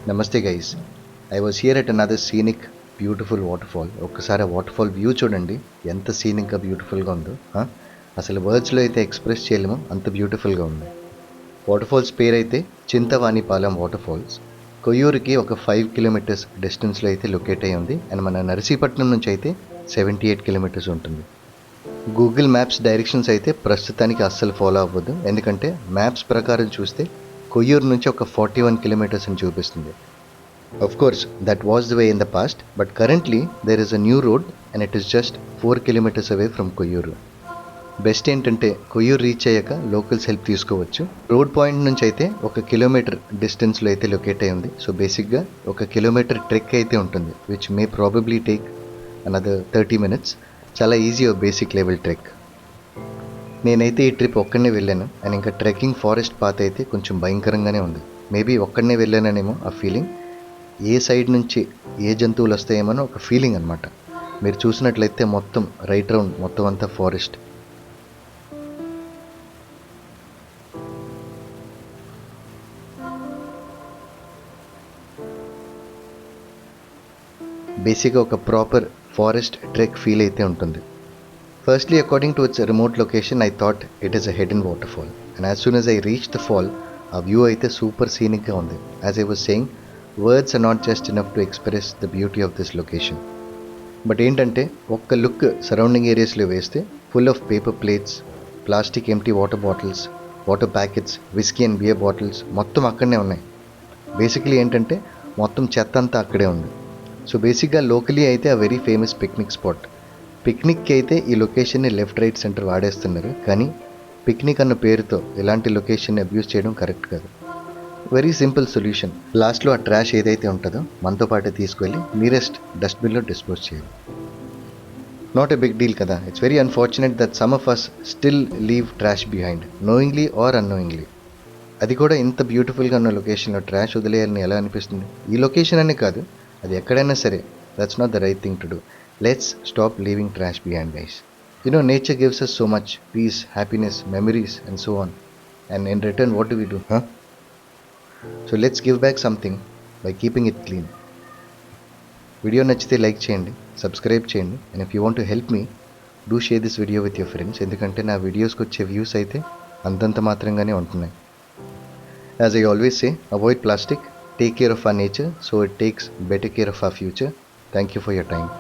Namaste guys. I was here at another scenic, beautiful waterfall. ఒక్కసారి ఆ waterfall view చూడండి, ఎంత సీనిక్గా బ్యూటిఫుల్గా ఉందో. అసలు వర్డ్స్లో అయితే ఎక్స్ప్రెస్ చేయలేము, అంత బ్యూటిఫుల్గా ఉంది. వాటర్ఫాల్స్ పేరు అయితే చింతవానిపాలెం వాటర్ఫాల్స్. కొయ్యూరుకి ఒక 5 కిలోమీటర్స్ డిస్టెన్స్లో అయితే లొకేట్ అయ్యి ఉంది. అండ్ మన నర్సీపట్నం నుంచి అయితే 78 కిలోమీటర్స్ ఉంటుంది. గూగుల్ మ్యాప్స్ డైరెక్షన్స్ అయితే ప్రస్తుతానికి అస్సలు ఫాలో అవ్వద్దు, ఎందుకంటే మ్యాప్స్ ప్రకారం చూస్తే కొయ్యూరు నుంచి ఒక 41 కిలోమీటర్స్ అని చూపిస్తుంది. Of course, that was the way in the past, but currently there is a new road and it is just 4 kilometers away from Koyuru. Best ఏంటంటే కొయ్యూరు రీచ్ అయ్యాక లోకల్స్ హెల్ప్ తీసుకోవచ్చు. రోడ్ పాయింట్ నుంచి అయితే 1 kilometre డిస్టెన్స్లో అయితే locate అయి ఉంది. So బేసిక్గా 1 కిలోమీటర్ ట్రెక్ అయితే ఉంటుంది, which may probably take another 30 minutes. చాలా ఈజీ బేసిక్ లెవెల్ ట్రెక్. నేనైతే ఈ ట్రిప్ ఒక్కడనే వెళ్ళాను, అండ్ ఇంకా ట్రెక్కింగ్ ఫారెస్ట్ పాత్ అయితే కొంచెం భయంకరంగానే ఉంది. మేబీ ఒక్కడనే వెళ్ళాననేమో ఆ ఫీలింగ్. ఏ సైడ్ నుంచి ఏ జంతువులు వస్తాయేమో ఒక ఫీలింగ్ అనమాట. మీరు చూసినట్లయితే మొత్తం రైట్ రౌండ్ మొత్తం అంతా ఫారెస్ట్. బేసిక్గా ఒక ప్రాపర్ ఫారెస్ట్ ట్రెక్ ఫీల్ అయితే ఉంటుంది. Firstly, according to its remote location, I thought it is a hidden waterfall. And as soon as I reached the fall, our view aithe super scenic ga undi. As I was saying, words are not just enough to express the beauty of this location. But ఏంటంటే ఒక్క look surrounding ఏరియాస్లో వేస్తే full of paper plates, plastic empty water bottles, water packets, whisky and beer bottles మొత్తం అక్కడనే ఉన్నాయి. Basically ఏంటంటే మొత్తం చెత్త అంతా అక్కడే ఉంది. సో బేసిక్గా లోకలీ అయితే ఆ వెరీ ఫేమస్ పిక్నిక్ స్పాట్. పిక్నిక్కి అయితే ఈ లొకేషన్ని లెఫ్ట్ రైట్ సెంటర్ వాడేస్తున్నారు, కానీ పిక్నిక్ అన్న పేరుతో ఇలాంటి లొకేషన్ని అబ్యూస్ చేయడం కరెక్ట్ కాదు. వెరీ సింపుల్ సొల్యూషన్, లాస్ట్లో ఆ ట్రాష్ ఏదైతే ఉంటుందో మనతో పాటు తీసుకువెళ్ళి నియరెస్ట్ డస్ట్బిన్లో డిస్పోజ్ చేయాలి. నాట్ ఎ బిగ్ డీల్ కదా. It's very unfortunate that some of us still leave trash behind, knowingly or unknowingly. అది కూడా ఇంత బ్యూటిఫుల్గా ఉన్న లొకేషన్లో ట్రాష్ వదిలేయాలని ఎలా అనిపిస్తుంది? ఈ లొకేషన్ అనే కాదు, అది ఎక్కడైనా సరే. That's not the right thing to do. Let's stop leaving trash behind, guys. You know, nature gives us so much peace, happiness, memories, and so on. And in return, what do we do? So let's give back something by keeping it clean. Video nachithe like cheyandi, subscribe cheyandi, and if you want to help me, do share this video with your friends. Endukante na videos ku vachche views aithe antanta matrangane untunnai. As I always say, avoid plastic, take care of our nature so it takes better care of our future. Thank you for your time.